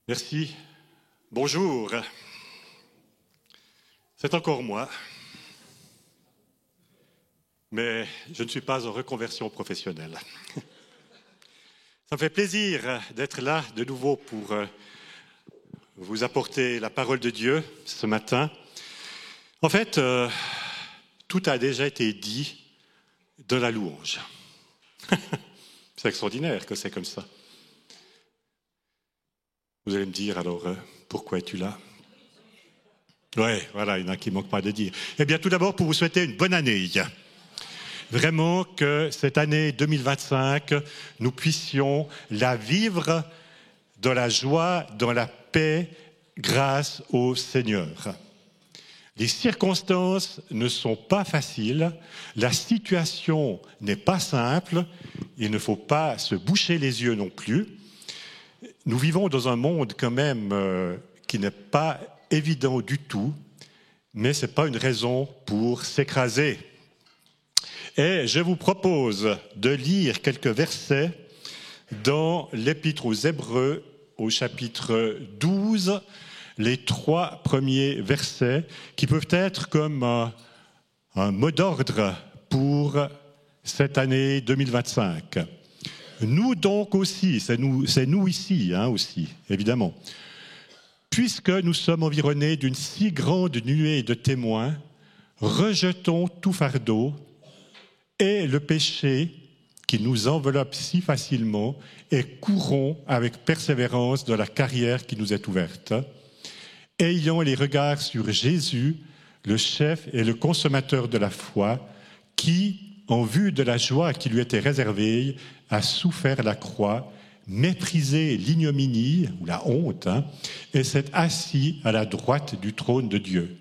Merci. Bonjour. C'est encore moi. Mais je ne suis pas en reconversion professionnelle. Ça me fait plaisir d'être là de nouveau pour vous apporter la parole de Dieu ce matin. En fait, tout a déjà été dit de la louange. C'est extraordinaire que c'est comme ça. Vous allez me dire alors, pourquoi es-tu là ? Oui, voilà, il y en a qui ne manquent pas de dire. Eh bien, tout d'abord, pour vous souhaiter une bonne année. Vraiment que cette année 2025, nous puissions la vivre dans la joie, dans la paix, grâce au Seigneur. Les circonstances ne sont pas faciles, la situation n'est pas simple, il ne faut pas se boucher les yeux non plus. Nous vivons dans un monde quand même qui n'est pas évident du tout, mais ce n'est pas une raison pour s'écraser. Et je vous propose de lire quelques versets dans l'Épître aux Hébreux au chapitre 12, les 3 premiers versets qui peuvent être comme un mot d'ordre pour cette année 2025. Nous donc aussi, c'est nous ici aussi, évidemment, puisque nous sommes environnés d'une si grande nuée de témoins, rejetons tout fardeau et le péché qui nous enveloppe si facilement et courons avec persévérance dans la carrière qui nous est ouverte. Ayons les regards sur Jésus, le chef et le consommateur de la foi, qui, en vue de la joie qui lui était réservée, a souffert la croix, méprisé l'ignominie ou la honte, et s'est assis à la droite du trône de Dieu.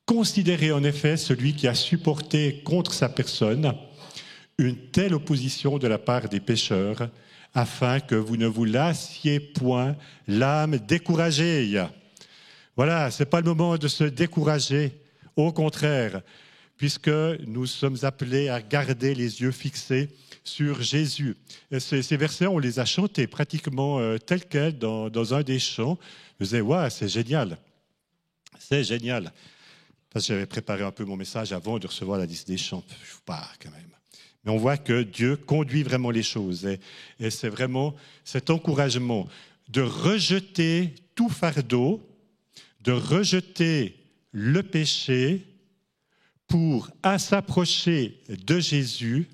Considérez en effet celui qui a supporté contre sa personne une telle opposition de la part des pécheurs, afin que vous ne vous lassiez point l'âme découragée. Voilà, ce n'est pas le moment de se décourager, au contraire, puisque nous sommes appelés à garder les yeux fixés sur Jésus. Et ces versets, on les a chantés pratiquement tels quels dans un des chants. Je me disais, ouais, c'est génial. C'est génial. Parce que j'avais préparé un peu mon message avant de recevoir la liste des chants. Je vous pars quand même. Mais on voit que Dieu conduit vraiment les choses. Et c'est vraiment cet encouragement de rejeter tout fardeau, de rejeter le péché pour s'approcher de Jésus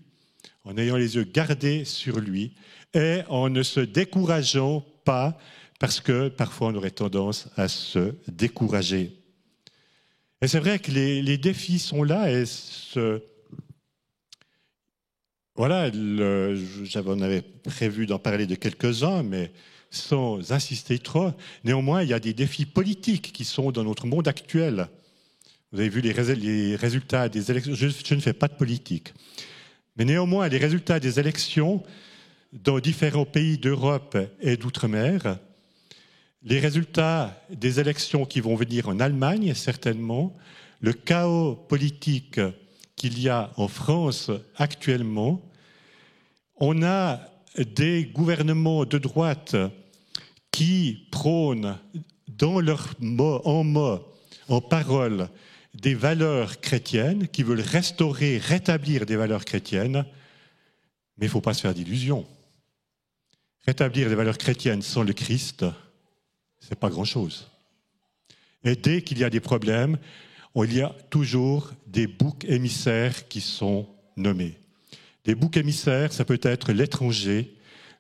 en ayant les yeux gardés sur lui et en ne se décourageant pas parce que parfois on aurait tendance à se décourager. Et c'est vrai que les défis sont là et voilà, on avait prévu d'en parler de quelques-uns, mais sans insister trop. Néanmoins, il y a des défis politiques qui sont dans notre monde actuel. Vous avez vu les résultats des élections. Je ne fais pas de politique. Mais néanmoins, les résultats des élections dans différents pays d'Europe et d'outre-mer, les résultats des élections qui vont venir en Allemagne, certainement, le chaos politique qu'il y a en France actuellement, on a des gouvernements de droite qui prônent dans leurs mots, en parole, des valeurs chrétiennes, qui veulent rétablir des valeurs chrétiennes, mais il ne faut pas se faire d'illusions. Rétablir des valeurs chrétiennes sans le Christ, ce n'est pas grand-chose. Et dès qu'il y a des problèmes, il y a toujours des boucs émissaires qui sont nommés. Des boucs émissaires, ça peut être l'étranger,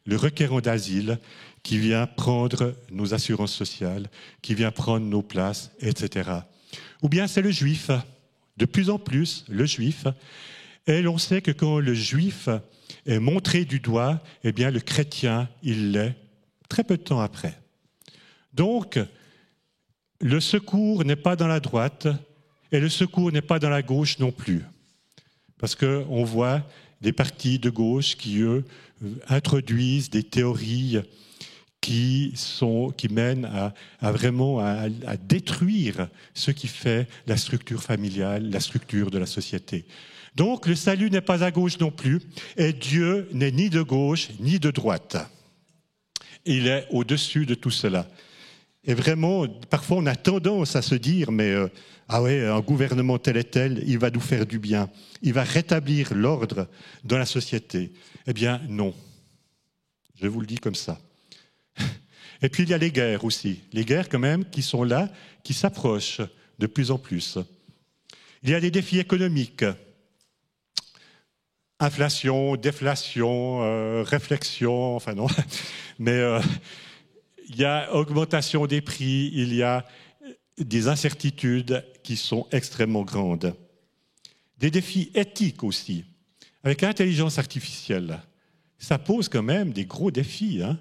le requérant d'asile, qui vient prendre nos assurances sociales, qui vient prendre nos places, etc. Ou bien c'est le juif, de plus en plus le juif. Et l'on sait que quand le juif est montré du doigt, eh bien le chrétien, il l'est très peu de temps après. Donc, le secours n'est pas dans la droite et le secours n'est pas dans la gauche non plus. Parce qu'on voit des partis de gauche qui, eux, introduisent des théories qui mènent à détruire ce qui fait la structure familiale, la structure de la société. Donc, le salut n'est pas à gauche non plus, et Dieu n'est ni de gauche ni de droite. il est au-dessus de tout cela. Et vraiment, parfois on a tendance à se dire, mais ah ouais, un gouvernement tel et tel, il va nous faire du bien, il va rétablir l'ordre dans la société. Eh bien non, je vous le dis comme ça. Et puis il y a les guerres aussi, les guerres quand même qui sont là, qui s'approchent de plus en plus. Il y a les défis économiques, inflation, déflation, réflexion, enfin non, mais il y a augmentation des prix, il y a des incertitudes qui sont extrêmement grandes. Des défis éthiques aussi, avec l'intelligence artificielle. Ça pose quand même des gros défis, hein.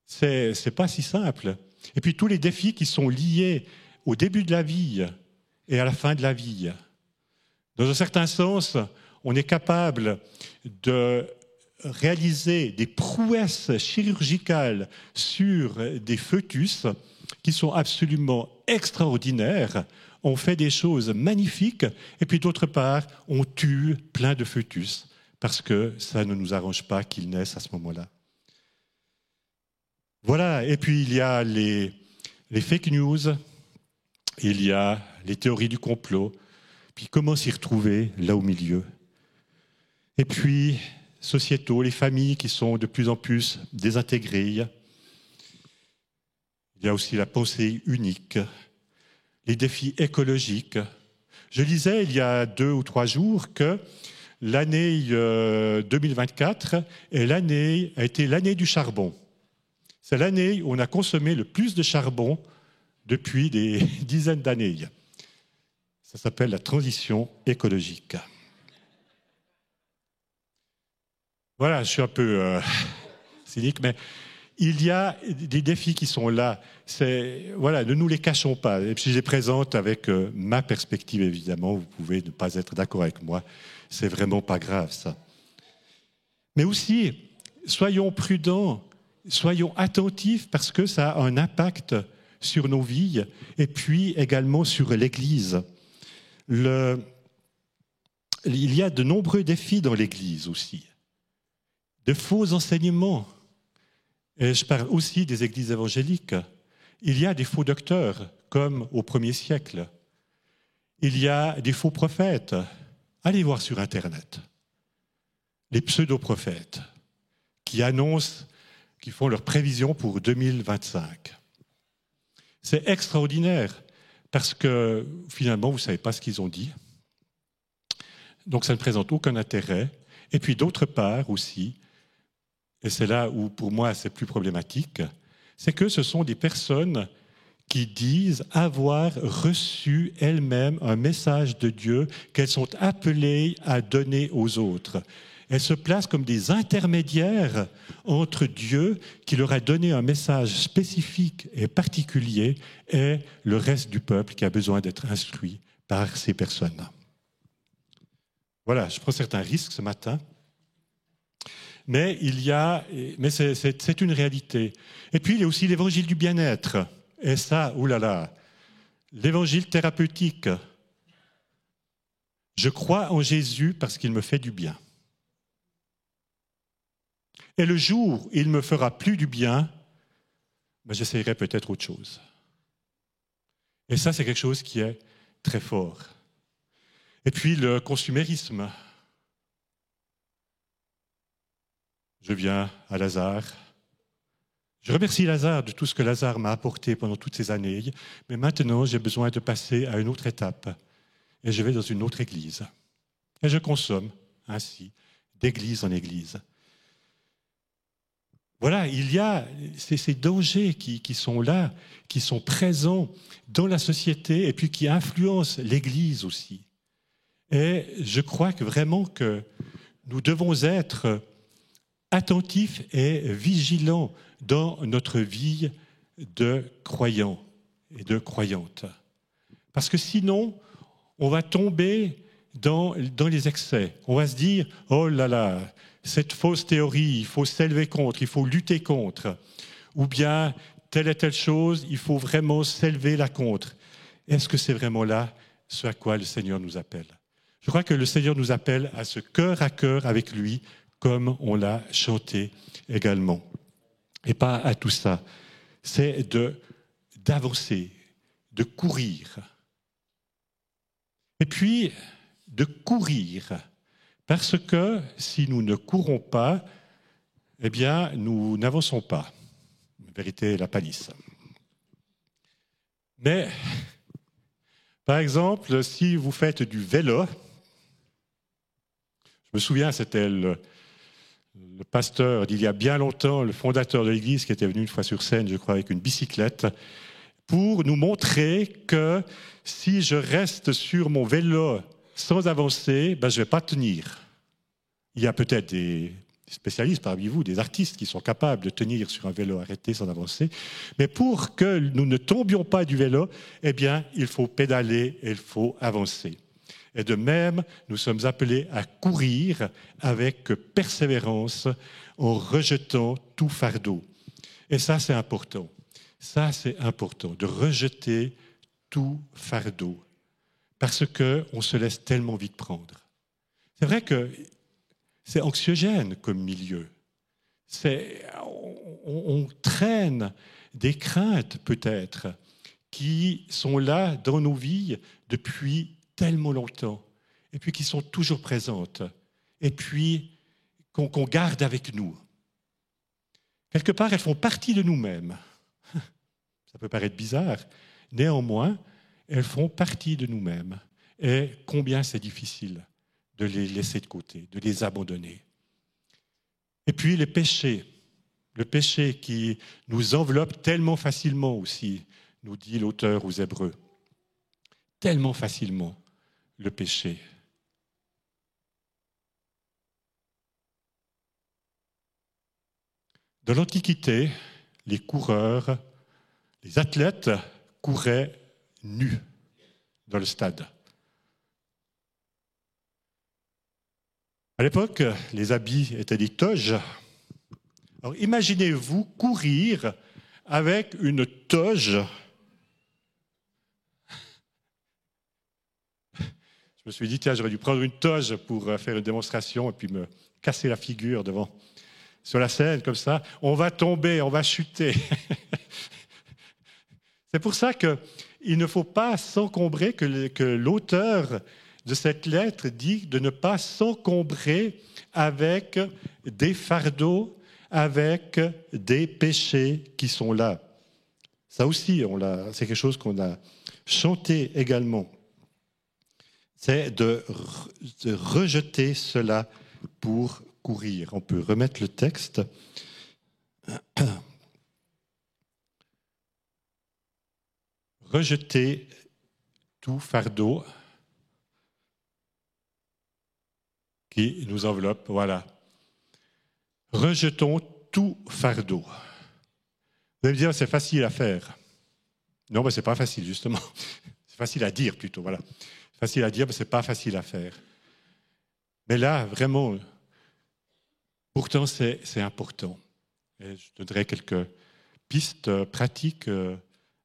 C'est pas si simple. Et puis tous les défis qui sont liés au début de la vie et à la fin de la vie. Dans un certain sens, on est capable de réaliser des prouesses chirurgicales sur des fœtus qui sont absolument extraordinaires. On fait des choses magnifiques et puis d'autre part, on tue plein de fœtus parce que ça ne nous arrange pas qu'ils naissent à ce moment-là. Voilà, et puis il y a les fake news, il y a les théories du complot, puis comment s'y retrouver là au milieu. Et puis, sociétaux, les familles qui sont de plus en plus désintégrées. Il y a aussi la pensée unique, les défis écologiques. Je lisais il y a 2 ou 3 jours que l'année 2024 a été l'année du charbon. C'est l'année où on a consommé le plus de charbon depuis des dizaines d'années. Ça s'appelle la transition écologique. Voilà, je suis un peu cynique, mais il y a des défis qui sont là. Voilà, ne nous les cachons pas. Et puis je les présente avec ma perspective, évidemment. Vous pouvez ne pas être d'accord avec moi. C'est vraiment pas grave, ça. Mais aussi, soyons prudents, soyons attentifs parce que ça a un impact sur nos vies et puis également sur l'Église. Il y a de nombreux défis dans l'Église aussi. De faux enseignements. Et je parle aussi des églises évangéliques. Il y a des faux docteurs, comme au 1er siècle. Il y a des faux prophètes. Allez voir sur Internet. Les pseudo-prophètes qui annoncent, qui font leurs prévisions pour 2025. C'est extraordinaire parce que finalement, vous ne savez pas ce qu'ils ont dit. Donc ça ne présente aucun intérêt. Et puis d'autre part aussi, et c'est là où pour moi c'est plus problématique, c'est que ce sont des personnes qui disent avoir reçu elles-mêmes un message de Dieu qu'elles sont appelées à donner aux autres. Elles se placent comme des intermédiaires entre Dieu qui leur a donné un message spécifique et particulier et le reste du peuple qui a besoin d'être instruit par ces personnes. Voilà, je prends certains risques ce matin. Mais c'est une réalité. Et puis il y a aussi l'évangile du bien-être. Et ça, oulala, l'évangile thérapeutique. Je crois en Jésus parce qu'il me fait du bien. Et le jour où il me fera plus du bien, j'essaierai peut-être autre chose. Et ça, c'est quelque chose qui est très fort. Et puis le consumérisme. Je viens à Lazare. Je remercie Lazare de tout ce que Lazare m'a apporté pendant toutes ces années, mais maintenant j'ai besoin de passer à une autre étape. Et je vais dans une autre église. Et je consomme ainsi, d'église en église. Voilà, il y a ces dangers qui sont là, qui sont présents dans la société et puis qui influencent l'Église aussi. Et je crois que vraiment que nous devons être attentifs et vigilants dans notre vie de croyants et de croyantes. Parce que sinon, on va tomber dans les excès. On va se dire, oh là là, cette fausse théorie, il faut s'élever contre, il faut lutter contre. Ou bien, telle et telle chose, il faut vraiment s'élever là contre. Est-ce que c'est vraiment là ce à quoi le Seigneur nous appelle? Je crois que le Seigneur nous appelle à ce cœur à cœur avec lui, comme on l'a chanté également. et pas à tout ça. C'est d'avancer, de courir. Et puis, de courir, parce que si nous ne courons pas, eh bien, nous n'avançons pas. En vérité, la palisse. Mais, par exemple, si vous faites du vélo, je me souviens, c'était le pasteur d'il y a bien longtemps, le fondateur de l'Église, qui était venu une fois sur scène, je crois, avec une bicyclette, pour nous montrer que si je reste sur mon vélo sans avancer, ben, je ne vais pas tenir. Il y a peut-être des spécialistes parmi vous, des artistes qui sont capables de tenir sur un vélo arrêté sans avancer, mais pour que nous ne tombions pas du vélo, eh bien, il faut pédaler et il faut avancer. Et de même, nous sommes appelés à courir avec persévérance en rejetant tout fardeau. Et ça, c'est important. Ça, c'est important, de rejeter tout fardeau, parce qu'on se laisse tellement vite prendre. C'est vrai que c'est anxiogène comme milieu. On traîne des craintes, peut-être, qui sont là dans nos vies depuis tellement longtemps, et puis qui sont toujours présentes, et puis qu'on garde avec nous. Quelque part, elles font partie de nous-mêmes. Ça peut paraître bizarre, néanmoins, elles font partie de nous-mêmes. Et combien c'est difficile de les laisser de côté, de les abandonner. Et puis les péchés, le péché qui nous enveloppe tellement facilement aussi, nous dit l'auteur aux Hébreux. Tellement facilement, le péché. Dans l'Antiquité, les coureurs, les athlètes couraient nus dans le stade. À l'époque, les habits étaient des toges. Alors imaginez-vous courir avec une toge. Je me suis dit, tiens, j'aurais dû prendre une toge pour faire une démonstration et puis me casser la figure devant, sur la scène, comme ça. On va tomber, on va chuter. C'est pour ça qu'il ne faut pas s'encombrer, que l'auteur de cette lettre dit de ne pas s'encombrer avec des fardeaux, avec des péchés qui sont là. Ça aussi, c'est quelque chose qu'on a chanté également. C'est de rejeter cela pour courir. On peut remettre le texte. Rejeter tout fardeau qui nous enveloppe. Voilà. Rejetons tout fardeau. Vous allez me dire, c'est facile à faire. Non, mais ce n'est pas facile, justement. C'est facile à dire, plutôt. Voilà. Facile à dire, mais ce n'est pas facile à faire. Mais là, vraiment, pourtant, c'est important. Et je donnerai quelques pistes pratiques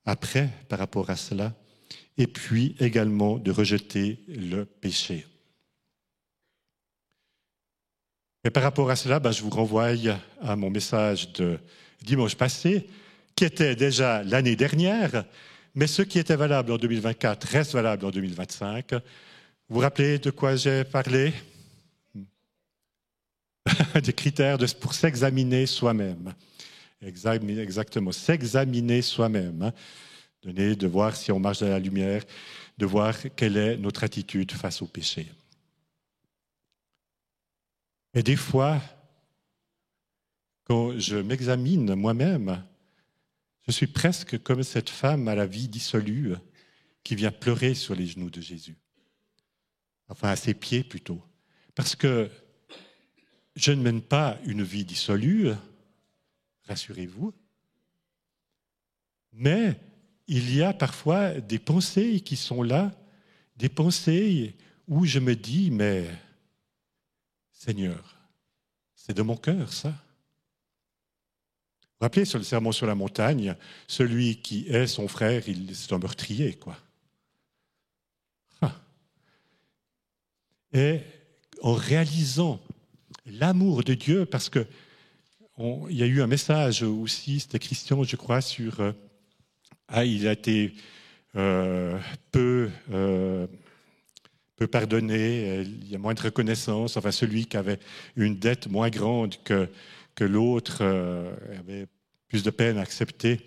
après par rapport à cela. Et puis également de rejeter le péché. Et par rapport à cela, je vous renvoie à mon message de dimanche passé, qui était déjà l'année dernière, mais ce qui était valable en 2024 reste valable en 2025. Vous vous rappelez de quoi j'ai parlé? Des critères pour s'examiner soi-même. Exactement, s'examiner soi-même. De voir si on marche dans la lumière, de voir quelle est notre attitude face au péché. Et des fois, quand je m'examine moi-même, je suis presque comme cette femme à la vie dissolue qui vient pleurer sur les genoux de Jésus. Enfin, à ses pieds plutôt. Parce que je ne mène pas une vie dissolue, rassurez-vous, mais il y a parfois des pensées qui sont là, des pensées où je me dis, mais Seigneur, c'est de mon cœur, ça. Vous vous rappelez, sur le sermon sur la montagne, celui qui est son frère, c'est un meurtrier, quoi. Et en réalisant l'amour de Dieu, parce que il y a eu un message aussi, c'était Christian, je crois, sur il a été peu pardonné, il y a moins de reconnaissance, enfin celui qui avait une dette moins grande que l'autre avait plus de peine à accepter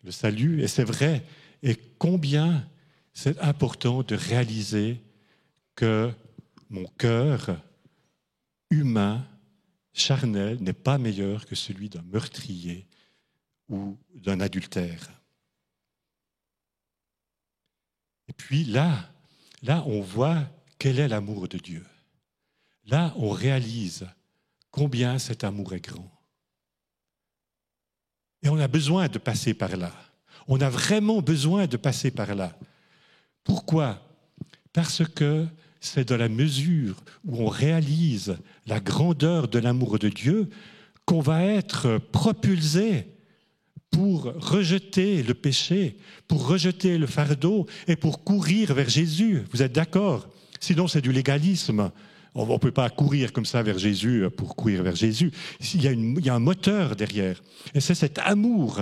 le salut. Et c'est vrai, et combien c'est important de réaliser que mon cœur humain, charnel, n'est pas meilleur que celui d'un meurtrier ou d'un adultère. Et puis là, on voit quel est l'amour de Dieu. Là, on réalise combien cet amour est grand. Et on a besoin de passer par là. On a vraiment besoin de passer par là. Pourquoi ? Parce que c'est dans la mesure où on réalise la grandeur de l'amour de Dieu qu'on va être propulsé pour rejeter le péché, pour rejeter le fardeau et pour courir vers Jésus. Vous êtes d'accord ? Sinon, c'est du légalisme. On ne peut pas courir comme ça vers Jésus pour courir vers Jésus. Il y a un moteur derrière. Et c'est cet amour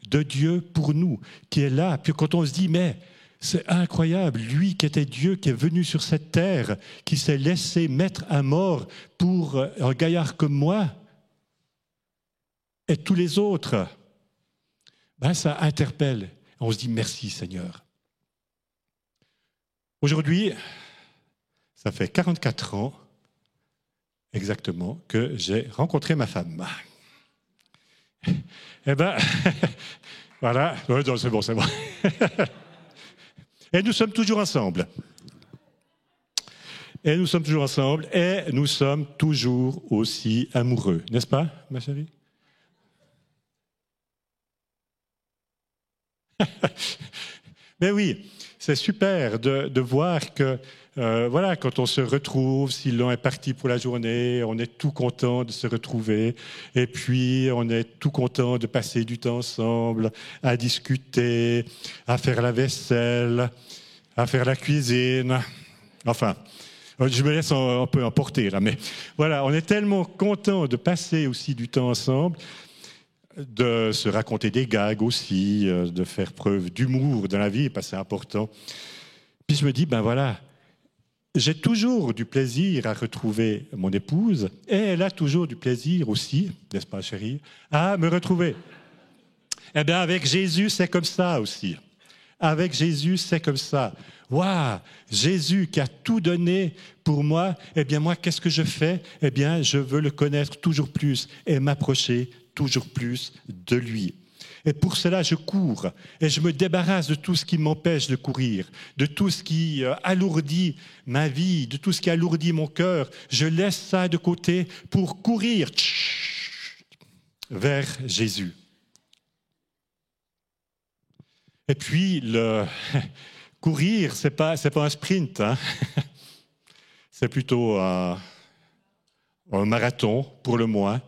de Dieu pour nous qui est là. Puis quand on se dit, mais c'est incroyable, lui qui était Dieu, qui est venu sur cette terre, qui s'est laissé mettre à mort pour un gaillard comme moi et tous les autres, ça interpelle. On se dit, merci Seigneur. Aujourd'hui, ça fait 44 ans exactement que j'ai rencontré ma femme. Eh bien, voilà, non, c'est bon. Et nous sommes toujours ensemble. Et nous sommes toujours aussi amoureux, n'est-ce pas, ma chérie ? Mais oui, c'est super de voir que voilà, quand on se retrouve, si l'un est parti pour la journée, on est tout content de se retrouver. Et puis, on est tout content de passer du temps ensemble, à discuter, à faire la vaisselle, à faire la cuisine. Enfin, je me laisse un peu emporter là. Mais voilà, on est tellement content de passer aussi du temps ensemble, de se raconter des gags aussi, de faire preuve d'humour dans la vie, parce que c'est important. Puis je me dis, ben voilà, j'ai toujours du plaisir à retrouver mon épouse, et elle a toujours du plaisir aussi, n'est-ce pas chérie, à me retrouver. Eh bien avec Jésus, c'est comme ça aussi. Avec Jésus, c'est comme ça. Waouh, Jésus qui a tout donné pour moi, eh bien moi, qu'est-ce que je fais ? Eh bien, je veux le connaître toujours plus et m'approcher toujours plus de lui. Et pour cela, je cours et je me débarrasse de tout ce qui m'empêche de courir, de tout ce qui alourdit ma vie, de tout ce qui alourdit mon cœur. Je laisse ça de côté pour courir vers Jésus. Et puis, courir, c'est pas un sprint, hein. C'est plutôt un marathon, pour le moins,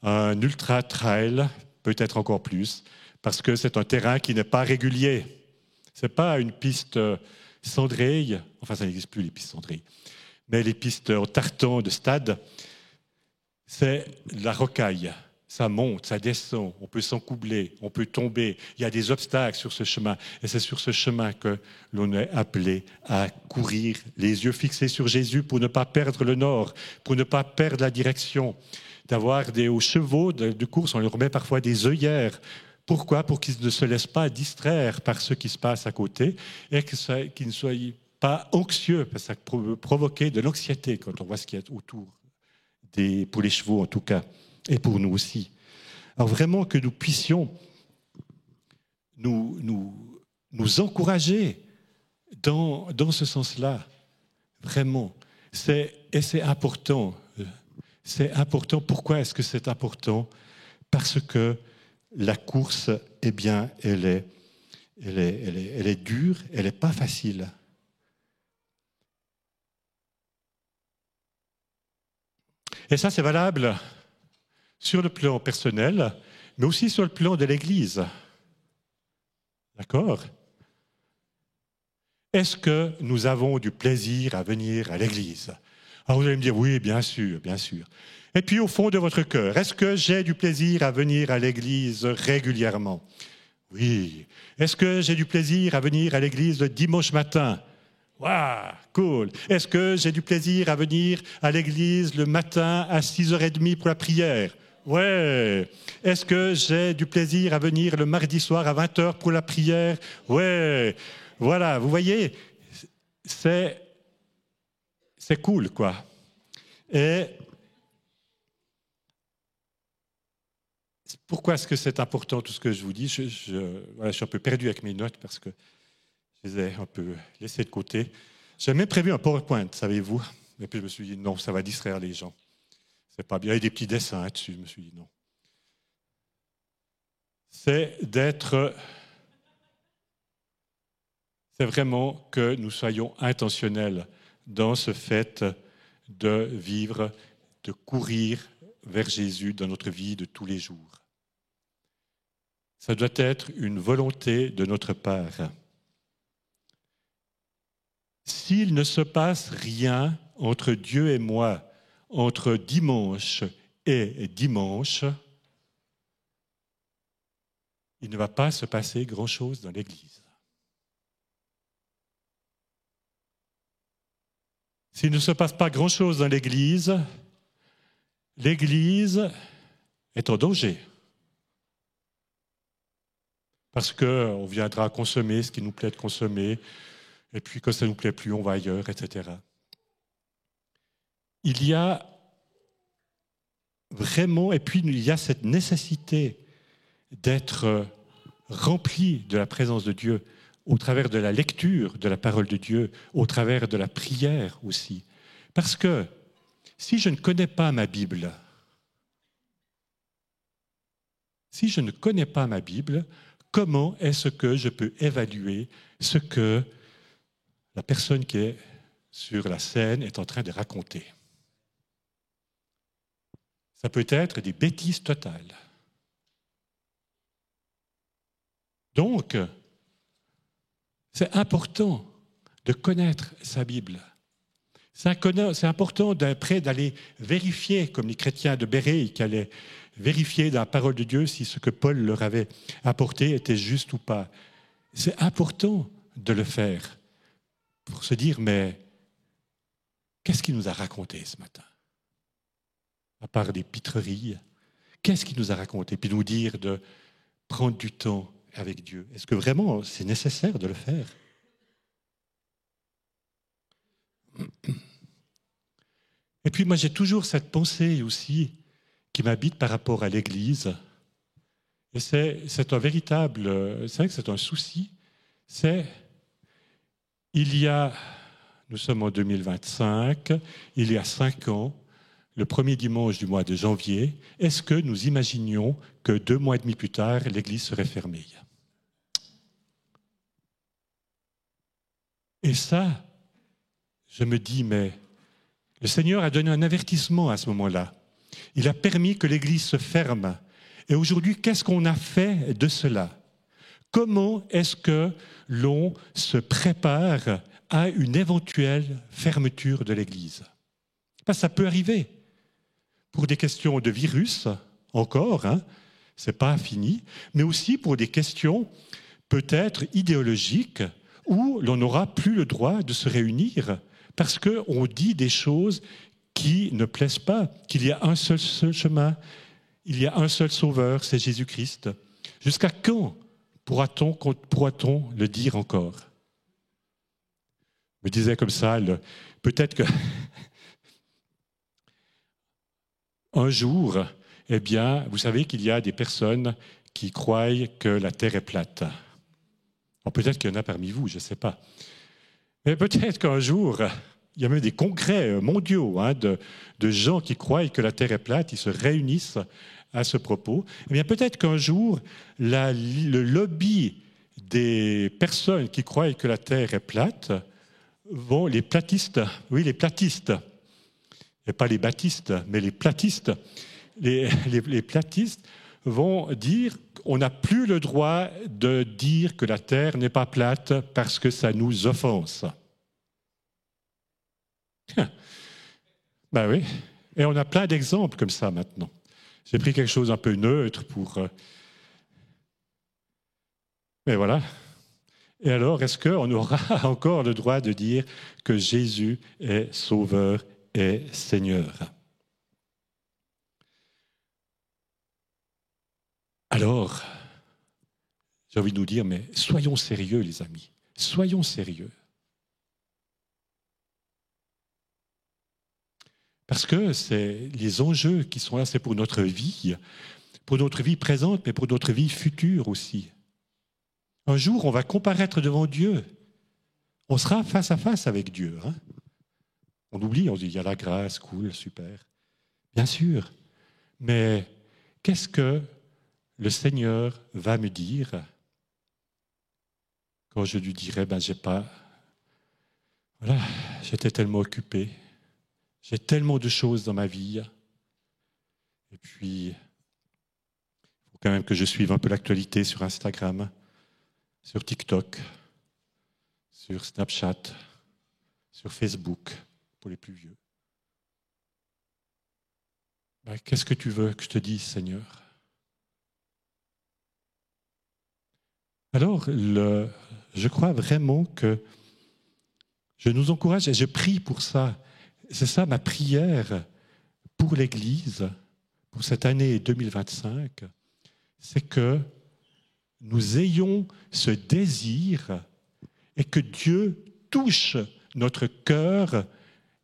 un ultra-trail, peut-être encore plus, parce que c'est un terrain qui n'est pas régulier. Ce n'est pas une piste cendrée, enfin ça n'existe plus les pistes cendrées, mais les pistes en tartan de stade, c'est la rocaille. Ça monte, ça descend, on peut s'encoubler, on peut tomber. Il y a des obstacles sur ce chemin. Et c'est sur ce chemin que l'on est appelé à courir, les yeux fixés sur Jésus pour ne pas perdre le nord, pour ne pas perdre la direction. D'avoir aux chevaux de course, on leur met parfois des œillères. Pourquoi ? Pour qu'ils ne se laissent pas distraire par ce qui se passe à côté et qu'ils ne soient pas anxieux, parce que ça peut provoquer de l'anxiété quand on voit ce qu'il y a autour, pour les chevaux en tout cas. Et pour nous aussi. Alors vraiment que nous puissions nous encourager dans ce sens-là. Vraiment. Et c'est important. C'est important. Pourquoi est-ce que c'est important ? Parce que la course, eh bien, elle est dure, elle n'est pas facile. Et ça, c'est valable sur le plan personnel, mais aussi sur le plan de l'Église. D'accord ? Est-ce que nous avons du plaisir à venir à l'Église ? Alors vous allez me dire, oui, bien sûr, bien sûr. Et puis au fond de votre cœur, est-ce que j'ai du plaisir à venir à l'église régulièrement? Oui. Est-ce que j'ai du plaisir à venir à l'église le dimanche matin? Waouh, cool. Est-ce que j'ai du plaisir à venir à l'église le matin à 6h30 pour la prière? Ouais. Est-ce que j'ai du plaisir à venir le mardi soir à 20h pour la prière? Ouais. Voilà, vous voyez, c'est cool, quoi. Et pourquoi est-ce que c'est important tout ce que je vous dis? Voilà, je suis un peu perdu avec mes notes parce que je les ai un peu laissées de côté. J'avais même prévu un PowerPoint, savez-vous? Et puis je me suis dit, non, ça va distraire les gens. C'est pas bien. Il y a des petits dessins dessus, je me suis dit, non. C'est vraiment que nous soyons intentionnels dans ce fait de vivre, de courir vers Jésus dans notre vie de tous les jours. Ça doit être une volonté de notre part. S'il ne se passe rien entre Dieu et moi, entre dimanche et dimanche, il ne va pas se passer grand-chose dans l'Église. S'il ne se passe pas grand-chose dans l'Église, l'Église est en danger. Parce qu'on viendra consommer ce qui nous plaît de consommer, et puis quand ça ne nous plaît plus, on va ailleurs, etc. Il y a vraiment, et puis il y a cette nécessité d'être rempli de la présence de Dieu au travers de la lecture de la parole de Dieu, au travers de la prière aussi. Parce que si je ne connais pas ma Bible, comment est-ce que je peux évaluer ce que la personne qui est sur la scène est en train de raconter? Ça peut être des bêtises totales. Donc, c'est important de connaître sa Bible. C'est important d'après d'aller vérifier, comme les chrétiens de Béret qui allaient vérifier dans la parole de Dieu si ce que Paul leur avait apporté était juste ou pas. C'est important de le faire pour se dire, mais qu'est-ce qu'il nous a raconté ce matin? À part des pitreries, qu'est-ce qu'il nous a raconté? Puis nous dire de prendre du temps avec Dieu. Est-ce que vraiment c'est nécessaire de le faire? Et puis moi j'ai toujours cette pensée aussi qui m'habite par rapport à l'Église. Et c'est un véritable, c'est vrai que c'est un souci. Nous sommes en 2025, il y a 5 ans, le premier dimanche du mois de janvier, est-ce que nous imaginions que 2 mois et demi plus tard, l'Église serait fermée? Et ça, je me dis, mais le Seigneur a donné un avertissement à ce moment-là. Il a permis que l'Église se ferme. Et aujourd'hui, qu'est-ce qu'on a fait de cela? Comment est-ce que l'on se prépare à une éventuelle fermeture de l'Église? Parce que ça peut arriver. Pour des questions de virus, encore, c'est pas fini, mais aussi pour des questions peut-être idéologiques où l'on n'aura plus le droit de se réunir parce qu'on dit des choses qui ne plaisent pas, qu'il y a un seul chemin, il y a un seul sauveur, c'est Jésus-Christ. Jusqu'à quand pourra-t-on le dire encore? Je me disais comme ça, peut-être que un jour, eh bien, vous savez qu'il y a des personnes qui croient que la Terre est plate. Bon, peut-être qu'il y en a parmi vous, je ne sais pas. Mais peut-être qu'un jour, il y a même des congrès mondiaux de gens qui croient que la Terre est plate, ils se réunissent à ce propos. Eh bien, peut-être qu'un jour, le lobby des personnes qui croient que la Terre est plate les platistes, et pas les baptistes, mais les platistes, les platistes vont dire qu'on n'a plus le droit de dire que la Terre n'est pas plate parce que ça nous offense. Ben oui. Et on a plein d'exemples comme ça maintenant. J'ai pris quelque chose un peu neutre pour... Mais voilà. Et alors, est-ce qu'on aura encore le droit de dire que Jésus est Sauveur et Seigneur? Alors, j'ai envie de nous dire, mais soyons sérieux, les amis. Soyons sérieux. Parce que c'est les enjeux qui sont là, c'est pour notre vie présente, mais pour notre vie future aussi. Un jour, on va comparaître devant Dieu. On sera face à face avec Dieu. Hein? On oublie, on dit, il y a la grâce, cool, super. Bien sûr. Mais qu'est-ce que le Seigneur va me dire quand je lui dirai, ben, voilà, j'étais tellement occupé, j'ai tellement de choses dans ma vie, et puis, il faut quand même que je suive un peu l'actualité sur Instagram, sur TikTok, sur Snapchat, sur Facebook, pour les plus vieux. Ben, qu'est-ce que tu veux que je te dise, Seigneur? Alors, je crois vraiment que je nous encourage et je prie pour ça. C'est ça ma prière pour l'Église, pour cette année 2025, c'est que nous ayons ce désir et que Dieu touche notre cœur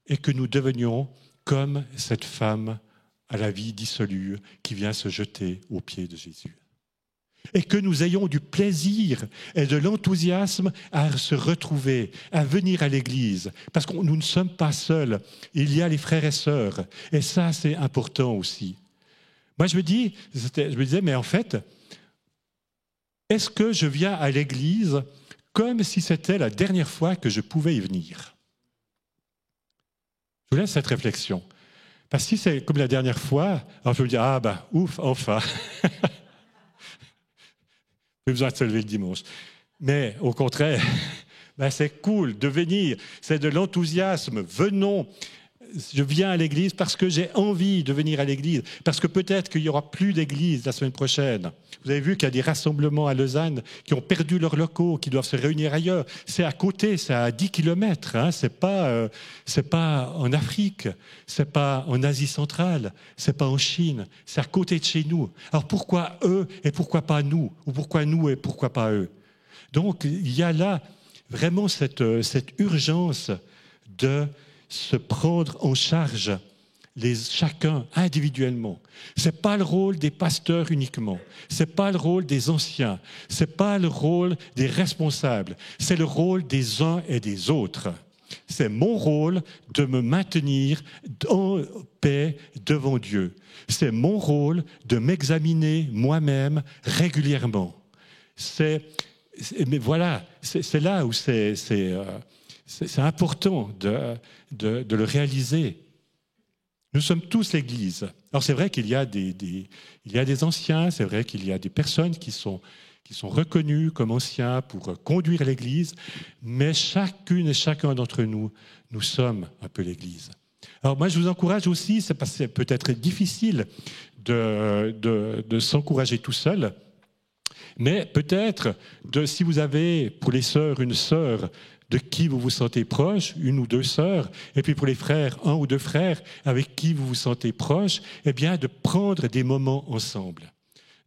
et que nous devenions comme cette femme à la vie dissolue qui vient se jeter aux pieds de Jésus. Et que nous ayons du plaisir et de l'enthousiasme à se retrouver, à venir à l'Église, parce que nous ne sommes pas seuls, il y a les frères et sœurs, et ça c'est important aussi. Moi je me disais, mais en fait, est-ce que je viens à l'Église comme si c'était la dernière fois que je pouvais y venir? Je vous laisse cette réflexion. Parce que si c'est comme la dernière fois, alors je me dis, ah ben, ouf, enfin plus besoin de se lever le dimanche. Mais au contraire, ben c'est cool de venir, c'est de l'enthousiasme. Venons, je viens à l'église parce que j'ai envie de venir à l'église, parce que peut-être qu'il n'y aura plus d'église la semaine prochaine. Vous avez vu qu'il y a des rassemblements à Lausanne qui ont perdu leurs locaux, qui doivent se réunir ailleurs. C'est à côté, c'est à 10 kilomètres. Hein. C'est pas en Afrique, c'est pas en Asie centrale, c'est pas en Chine, c'est à côté de chez nous. Alors pourquoi eux et pourquoi pas nous? Ou pourquoi nous et pourquoi pas eux? Donc il y a là vraiment cette urgence de se prendre en charge chacun individuellement. Ce n'est pas le rôle des pasteurs uniquement, ce n'est pas le rôle des anciens, ce n'est pas le rôle des responsables, c'est le rôle des uns et des autres. C'est mon rôle de me maintenir en paix devant Dieu. C'est mon rôle de m'examiner moi-même régulièrement. Mais voilà, c'est là où c'est important de le réaliser. Nous sommes tous l'Église. Alors c'est vrai qu'il y a des anciens, c'est vrai qu'il y a des personnes qui sont reconnues comme anciens pour conduire l'Église, mais chacune et chacun d'entre nous, nous sommes un peu l'Église. Alors moi je vous encourage aussi, c'est parce que c'est peut-être difficile de s'encourager tout seul, mais peut-être si vous avez pour les sœurs une sœur de qui vous vous sentez proche, une ou deux sœurs, et puis pour les frères, un ou deux frères avec qui vous vous sentez proche, eh bien de prendre des moments ensemble.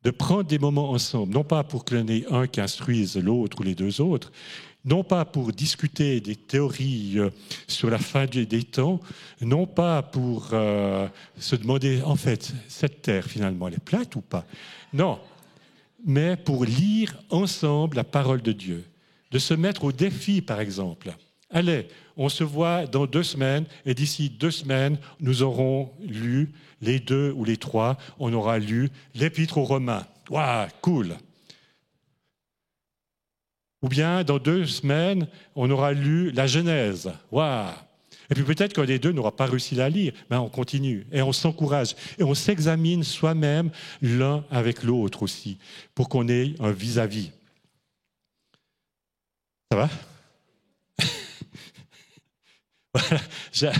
De prendre des moments ensemble, non pas pour qu'il y en ait un qui instruise l'autre ou les deux autres, non pas pour discuter des théories sur la fin des temps, non pas pour se demander, en fait, cette terre finalement, elle est plate ou pas? Non, mais pour lire ensemble la parole de Dieu. De se mettre au défi, par exemple. Allez, on se voit dans 2 semaines, et d'ici 2 semaines, nous aurons lu, les 2 ou les 3, on aura lu l'Épître aux Romains. Waouh, cool! Ou bien, dans 2 semaines, on aura lu la Genèse. Waouh! Et puis peut-être qu'un des deux n'aura pas réussi à la lire, mais on continue, et on s'encourage, et on s'examine soi-même l'un avec l'autre aussi, pour qu'on ait un vis-à-vis. Ça va? Voilà,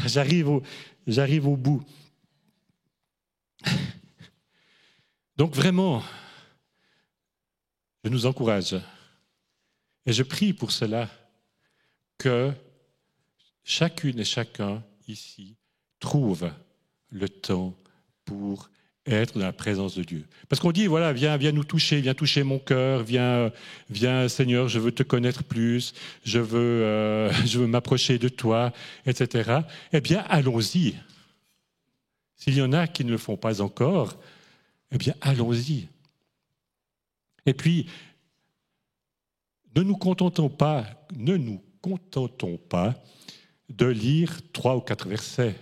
j'arrive j'arrive au bout. Donc vraiment, je nous encourage et je prie pour cela que chacune et chacun ici trouve le temps pour être dans la présence de Dieu. Parce qu'on dit, voilà, viens nous toucher, viens toucher mon cœur, viens Seigneur, je veux te connaître plus, je veux m'approcher de toi, etc. Eh bien, allons-y. S'il y en a qui ne le font pas encore, eh bien, allons-y. Et puis, ne nous contentons pas de lire 3 ou 4 versets.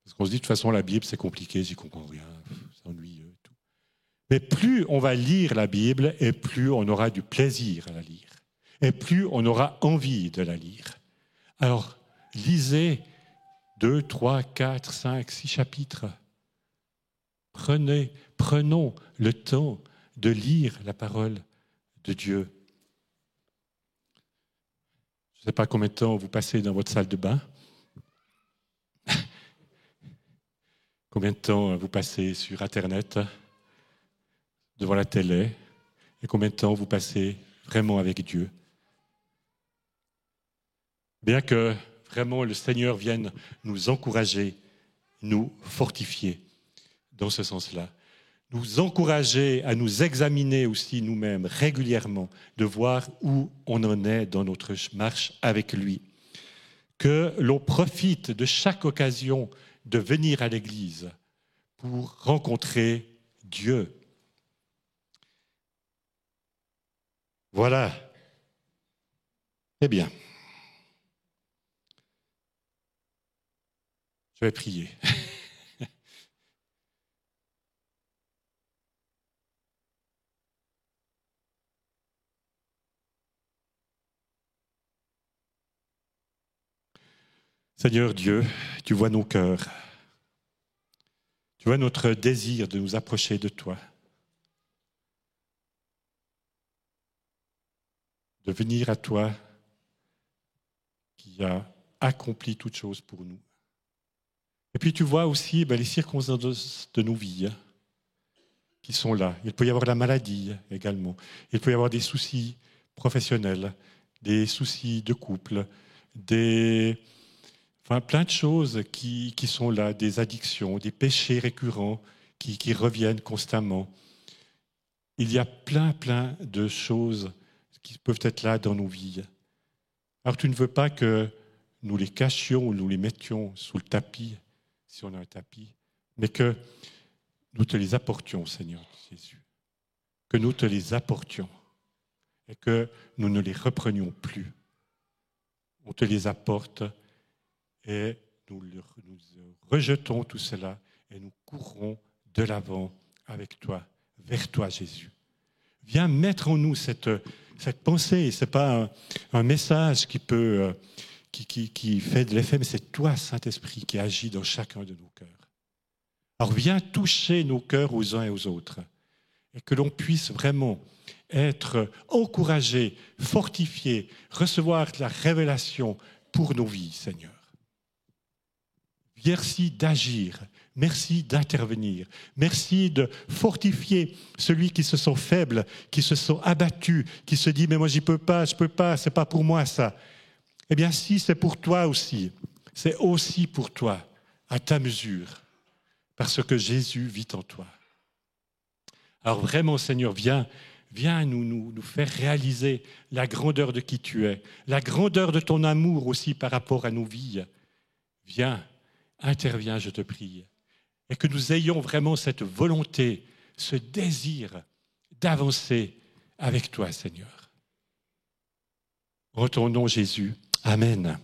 Parce qu'on se dit, de toute façon, la Bible, c'est compliqué, j'y comprends rien, c'est ennuyeux. Tout. Mais plus on va lire la Bible, et plus on aura du plaisir à la lire. Et plus on aura envie de la lire. Alors, lisez 2, 3, 4, 5, 6 chapitres. Prenons le temps de lire la parole de Dieu. Je ne sais pas combien de temps vous passez dans votre salle de bain. Combien de temps vous passez sur Internet, devant la télé, et combien de temps vous passez vraiment avec Dieu. Bien que vraiment le Seigneur vienne nous encourager, nous fortifier dans ce sens-là. Nous encourager à nous examiner aussi nous-mêmes régulièrement, de voir où on en est dans notre marche avec lui. Que l'on profite de chaque occasion de venir à l'Église pour rencontrer Dieu. Voilà. Eh bien, je vais prier. Seigneur Dieu, tu vois nos cœurs. Tu vois notre désir de nous approcher de toi. De venir à toi qui a accompli toutes choses pour nous. Et puis tu vois aussi les circonstances de nos vies qui sont là. Il peut y avoir la maladie également. Il peut y avoir des soucis professionnels, des soucis de couple, plein de choses qui sont là, des addictions, des péchés récurrents qui reviennent constamment. Il y a plein de choses qui peuvent être là dans nos vies. Alors tu ne veux pas que nous les cachions ou nous les mettions sous le tapis, si on a un tapis, mais que nous te les apportions, Seigneur Jésus. Que nous te les apportions et que nous ne les reprenions plus. On te les apporte et nous rejetons tout cela et nous courons de l'avant avec toi, vers toi, Jésus. Viens mettre en nous cette pensée. Ce n'est pas un message qui fait de l'effet, mais c'est toi, Saint-Esprit, qui agit dans chacun de nos cœurs. Alors viens toucher nos cœurs aux uns et aux autres et que l'on puisse vraiment être encouragé, fortifié, recevoir la révélation pour nos vies, Seigneur. Merci d'agir, merci d'intervenir, merci de fortifier celui qui se sent faible, qui se sent abattu, qui se dit « mais moi j'y peux pas, c'est pas pour moi ça ». Eh bien si, c'est pour toi aussi, c'est aussi pour toi, à ta mesure, parce que Jésus vit en toi. Alors vraiment Seigneur, viens nous faire réaliser la grandeur de qui tu es, la grandeur de ton amour aussi par rapport à nos vies. Viens. Interviens, je te prie, et que nous ayons vraiment cette volonté, ce désir d'avancer avec toi, Seigneur. En ton nom, Jésus. Amen.